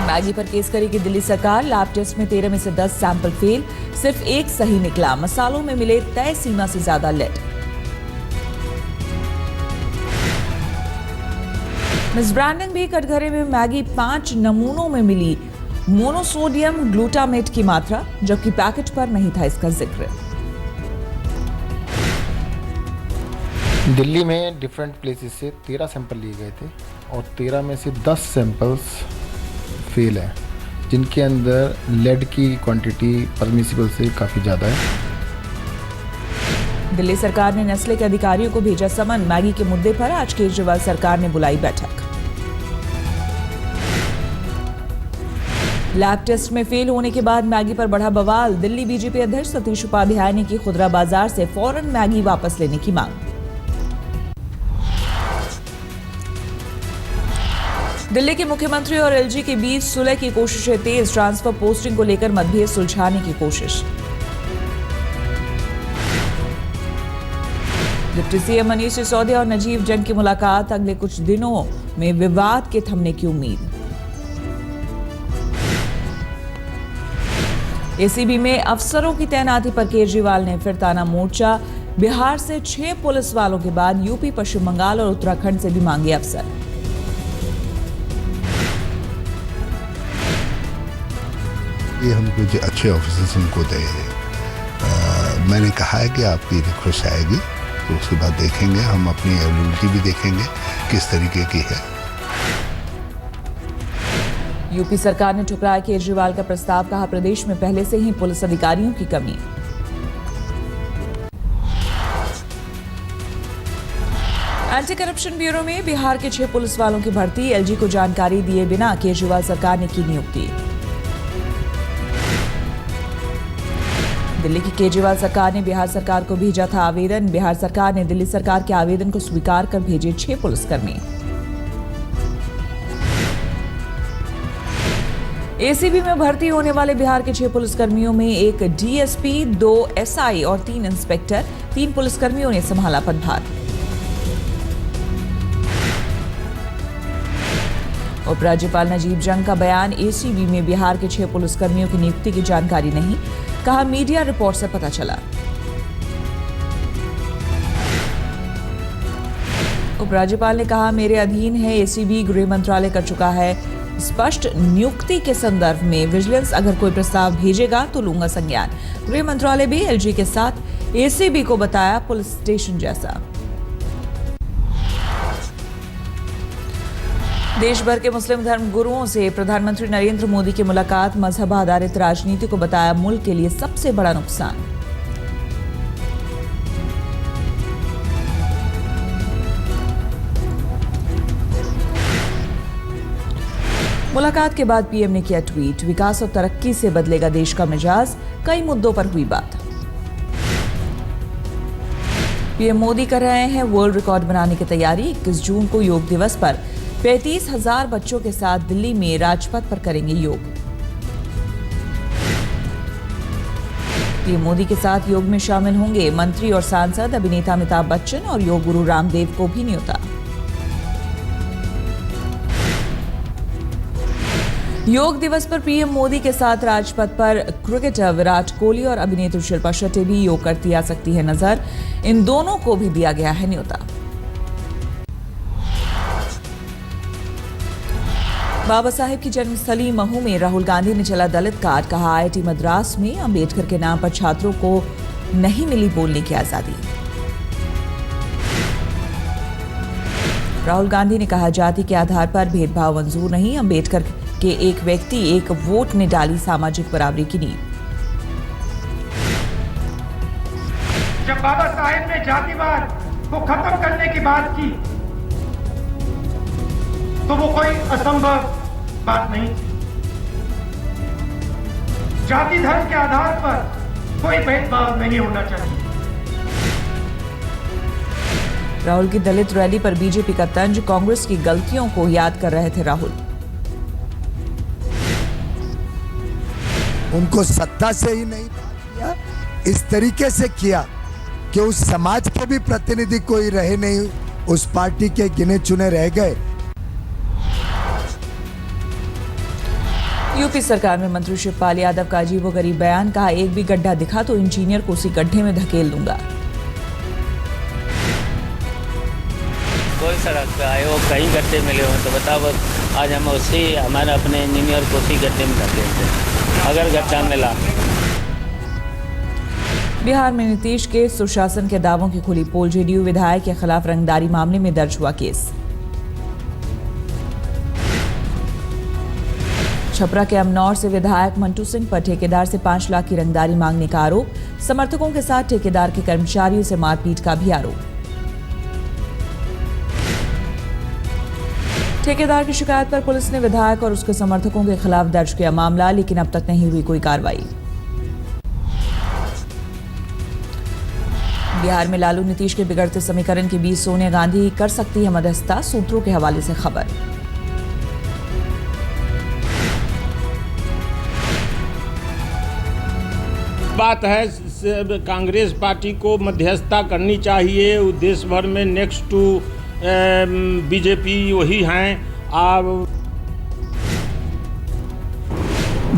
Maggi पर case करेगी दिल्ली सरकार। लैब टेस्ट में 13 में से 10 सैंपल फेल, सिर्फ एक सही निकला। मसालों में मिले तय सीमा से ज्यादा लेड। मिसब्रांडिंग भी, कटघरे में मैगी 5 नमूनों में मिली मोनोसोडियम ग्लूटामेट की मात्रा, जबकि पैकेट पर नहीं था इसका जिक्र। दिल्ली में डिफरेंट प्लेसेस से 13 सैंपल लिए गए थे और 13 में से 10 सैंपल्स फेल हैं, जिनके अंदर लेड की क्वांटिटी परमिसिबल से काफ़ी ज़्यादा है। दिल्ली सरकार ने नेस्ले के अधिकारियों को भेजा समन। मैगी के मुद्दे पर आज केजरीवाल सरकार ने बुलाई बैठक। लैब टेस्ट में फेल होने के बाद मैगी पर बढ़ा बवाल। दिल्ली बीजेपी अध्यक्ष सतीश उपाध्याय ने की खुदरा बाजार से फौरन मैगी वापस लेने की मांग। दिल्ली के मुख्यमंत्री और एलजी के बीच सुलह की कोशिशें तेज। ट्रांसफर पोस्टिंग को लेकर मतभेद सुलझाने की कोशिश। डिप्टी सीएम मनीष सिसोदिया और नजीब जंग की मुलाकात। अगले कुछ दिनों में विवाद के थमने की उम्मीद। एसीबी में अफसरों की तैनाती पर केजरीवाल ने फिर ताना मोर्चा। बिहार से 6 पुलिस वालों के बाद यूपी, पश्चिम बंगाल और उत्तराखंड से भी मांगे अफसर। ये हमको जो अच्छे ऑफिसर्स हमको दे। मैंने कहा है कि आपकी रिक्वेस्ट आएगी तो उसके बाद देखेंगे, हम अपनी एबिलिटी भी देखेंगे किस तरीके की है। यूपी सरकार ने ठुकराया केजरीवाल का प्रस्ताव। कहा प्रदेश में पहले से ही पुलिस अधिकारियों की कमी। एंटी करप्शन ब्यूरो में बिहार के 6 पुलिस वालों की भर्ती। एलजी को जानकारी दिए बिना केजरीवाल सरकार ने की नियुक्ति। दिल्ली की केजरीवाल सरकार ने बिहार सरकार को भेजा था आवेदन। बिहार सरकार ने दिल्ली सरकार के आवेदन को स्वीकार कर भेजे 6 पुलिसकर्मी। एसीबी में भर्ती होने वाले बिहार के 6 पुलिसकर्मियों में एक डीएसपी, 2 एसआई और 3 इंस्पेक्टर। 3 पुलिसकर्मियों ने संभाला पदभार। उपराज्यपाल नजीब जंग का बयान। एसीबी में बिहार के 6 पुलिसकर्मियों की नियुक्ति की जानकारी नहीं। कहा मीडिया रिपोर्ट से पता चला। उपराज्यपाल ने कहा मेरे अधीन है एसीबी। गृह मंत्रालय कर चुका है स्पष्ट। नियुक्ति के संदर्भ में विजिलेंस अगर कोई प्रस्ताव भेजेगा तो लूंगा संज्ञान। गृह मंत्रालय भी एलजी के साथ एसीबी को बताया पुलिस स्टेशन जैसा। देश भर के मुस्लिम धर्म गुरुओं से प्रधानमंत्री नरेंद्र मोदी की मुलाकात। मजहब आधारित राजनीति को बताया मुल्क के लिए सबसे बड़ा नुकसान। मुलाकात के बाद पीएम ने किया ट्वीट। विकास और तरक्की से बदलेगा देश का मिजाज। कई मुद्दों पर हुई बात। पीएम मोदी कर रहे हैं वर्ल्ड रिकॉर्ड बनाने की तैयारी। 21 जून को योग दिवस पर 35,000 बच्चों के साथ दिल्ली में राजपथ पर करेंगे योग। पीएम मोदी के साथ योग में शामिल होंगे मंत्री और सांसद। अभिनेता अमिताभ बच्चन और योग गुरु रामदेव को भी न्योता। योग दिवस पर पीएम मोदी के साथ राजपथ पर क्रिकेटर विराट कोहली और अभिनेत्री शिल्पा शेट्टी भी योग करती आ सकती है नजर। इन दोनों को भी दिया गया है न्योता। बाबा साहेब की जन्मस्थली महू में राहुल गांधी ने चला दलित कार्ड। कहा आईआईटी मद्रास में अंबेडकर के नाम पर छात्रों को नहीं मिली बोलने की आजादी। राहुल गांधी ने कहा जाति के आधार पर भेदभाव मंजूर नहीं। अंबेडकर के एक व्यक्ति एक वोट ने डाली सामाजिक बराबरी की नींव। जब बाबा साहेब ने जातिवाद को खत्म करने की बात की तो वो कोई असंभव बात नहीं थी। जाति धर्म के आधार पर कोई भेदभाव नहीं होना चाहिए। राहुल की दलित रैली पर बीजेपी का तंज। कांग्रेस की गलतियों को याद कर रहे थे राहुल। उनको सत्ता से ही नहीं किया, इस तरीके से किया कि उस समाज के भी प्रतिनिधि कोई रहे नहीं, उस पार्टी के गिने चुने रह गए। यूपी सरकार में मंत्री शिवपाल यादव का अजीबोगरीब बयान, कहा एक भी गड्ढा दिखा तो इंजीनियर को उसी गड्ढे में धकेल दूंगा। कोई सड़क पे आए हो कहीं गड्ढे मिले हो तो बताओ, आज हम उसी हमारे अपने इंजीनियर को उसी गड्ढे में धकेलते हैं अगर गड्ढा मिला। बिहार में नीतीश के सुशासन के दावों की खुली पोल, जेडीयू विधायक के खिलाफ रंगदारी मामले में दर्ज हुआ केस। छपरा के अमनौर से विधायक मंटू सिंह पर ठेकेदार से 5 लाख की रंगदारी मांगने का आरोप, समर्थकों के साथ ठेकेदार के कर्मचारियों से मारपीट का भी आरोप। ठेकेदार की शिकायत पर पुलिस ने विधायक और उसके समर्थकों के खिलाफ दर्ज किया मामला, लेकिन अब तक नहीं हुई कोई कार्रवाई। बिहार में लालू नीतीश के बिगड़ते समीकरण के बीच सोनिया गांधी कर सकती है मध्यस्थता, सूत्रों के हवाले से खबर। बात है कांग्रेस पार्टी को मध्यस्थता करनी चाहिए, देश भर में नेक्स्ट टू बीजेपी वही हैं। अब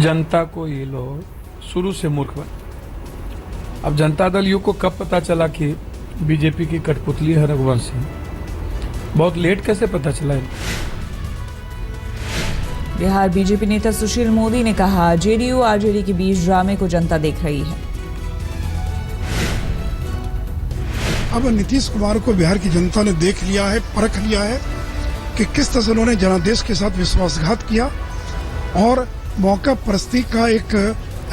जनता को ये लोग शुरू से मूर्ख बने। अब जनता दल यू को कब पता चला कि बीजेपी की कठपुतली है रघुवंशी, बहुत लेट कैसे पता चला है। बिहार बीजेपी नेता सुशील मोदी ने कहा, जेडीयू आरजेडी के बीच ड्रामे को जनता देख रही है। अब नीतीश कुमार को बिहार की जनता ने देख लिया है, परख लिया है कि किस तरह से उन्होंने जनादेश के साथ विश्वासघात किया और मौका परस्ती का एक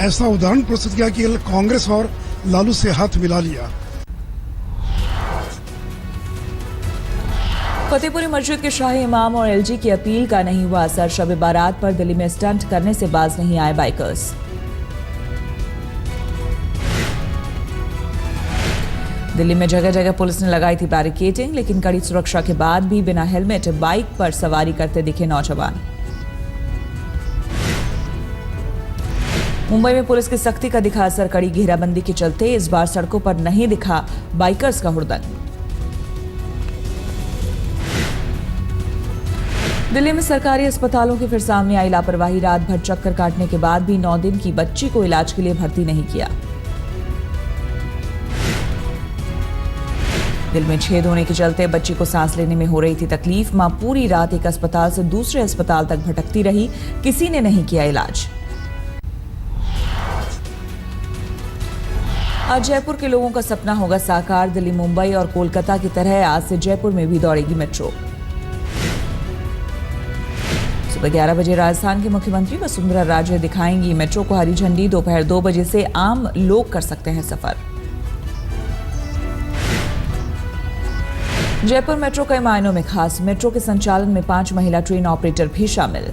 ऐसा उदाहरण प्रस्तुत किया कि कांग्रेस और लालू से हाथ मिला लिया। फतेहपुरी मस्जिद के शाही इमाम और एलजी की अपील का नहीं हुआ असर, शब बारात पर दिल्ली में स्टंट करने से बाज नहीं आए बाइकर्स। दिल्ली में जगह जगह पुलिस ने लगाई थी बैरिकेडिंग, लेकिन कड़ी सुरक्षा के बाद भी बिना हेलमेट बाइक पर सवारी करते दिखे नौजवान। मुंबई में पुलिस की सख्ती का दिखा असर, कड़ी घेराबंदी के चलते इस बार सड़कों पर नहीं दिखा बाइकर्स का हुड़दंग। दिल्ली में सरकारी अस्पतालों की फिर सामने आई लापरवाही, रात भर चक्कर काटने के बाद भी 9 दिन की बच्ची को इलाज के लिए भर्ती नहीं किया। दिल में छेद होने के चलते बच्ची को सांस लेने में हो रही थी तकलीफ, मां पूरी रात एक अस्पताल से दूसरे अस्पताल तक भटकती रही, किसी ने नहीं किया इलाज। आज जयपुर के लोगों का सपना होगा साकार, दिल्ली मुंबई और कोलकाता की तरह आज से जयपुर में भी दौड़ेगी मेट्रो। सुबह 11 बजे राजस्थान के मुख्यमंत्री वसुंधरा राजे दिखाएंगी मेट्रो को हरी झंडी, दोपहर 2 बजे से आम लोग कर सकते हैं सफर। जयपुर मेट्रो कई मायनों में खास, मेट्रो के संचालन में 5 महिला ट्रेन ऑपरेटर भी शामिल।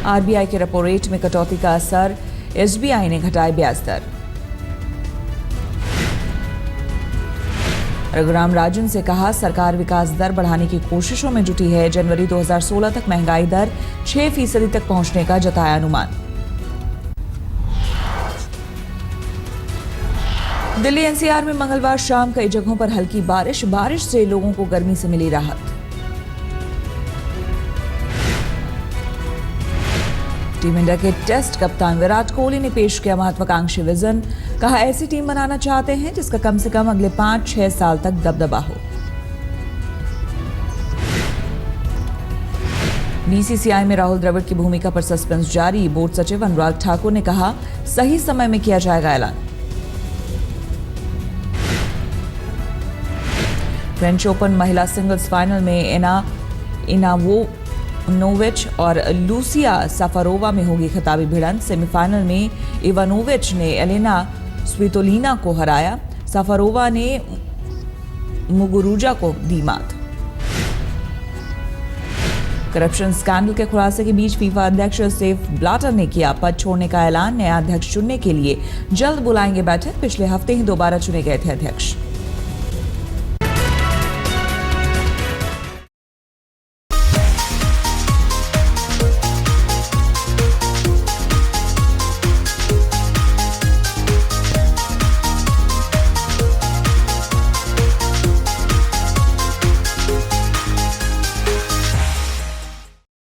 आरबीआई के रेपो रेट में कटौती का असर, एसबीआई ने घटाए ब्याज दर। रघुराम राजन से कहा, सरकार विकास दर बढ़ाने की कोशिशों में जुटी है, जनवरी 2016 तक महंगाई दर 6% तक पहुंचने का जताया अनुमान। दिल्ली एनसीआर में मंगलवार शाम कई जगहों पर हल्की बारिश से लोगों को गर्मी से मिली राहत। टीम इंडिया के टेस्ट कप्तान विराट कोहली ने पेश किया महत्वाकांक्षी विजन, कहा ऐसी टीम बनाना चाहते हैं जिसका कम से कम अगले 5-6 साल तक दबदबा हो। बीसीसीआई में राहुल द्रविड़ की भूमिका पर सस्पेंस जारी, बोर्ड सचिव अनुराग ठाकुर ने कहा सही समय में किया जाएगा ऐलान। फ्रेंच ओपन महिला सिंगल्स फाइनल में इवानोविच और लूसिया साफारोवा में होगी खिताबी भिड़ंत। सेमीफाइनल में इवानोविच ने एलेना स्वितोलिना को हराया, साफारोवा ने मुगुरुजा को दी मात। करप्शन स्कैंडल के खुलासे के बीच फीफा अध्यक्ष सेफ ब्लाटर ने किया पद छोड़ने का ऐलान, नया अध्यक्ष चुनने के लिए जल्द बुलाएंगे बैठक, पिछले हफ्ते ही दोबारा चुने गए थे अध्यक्ष।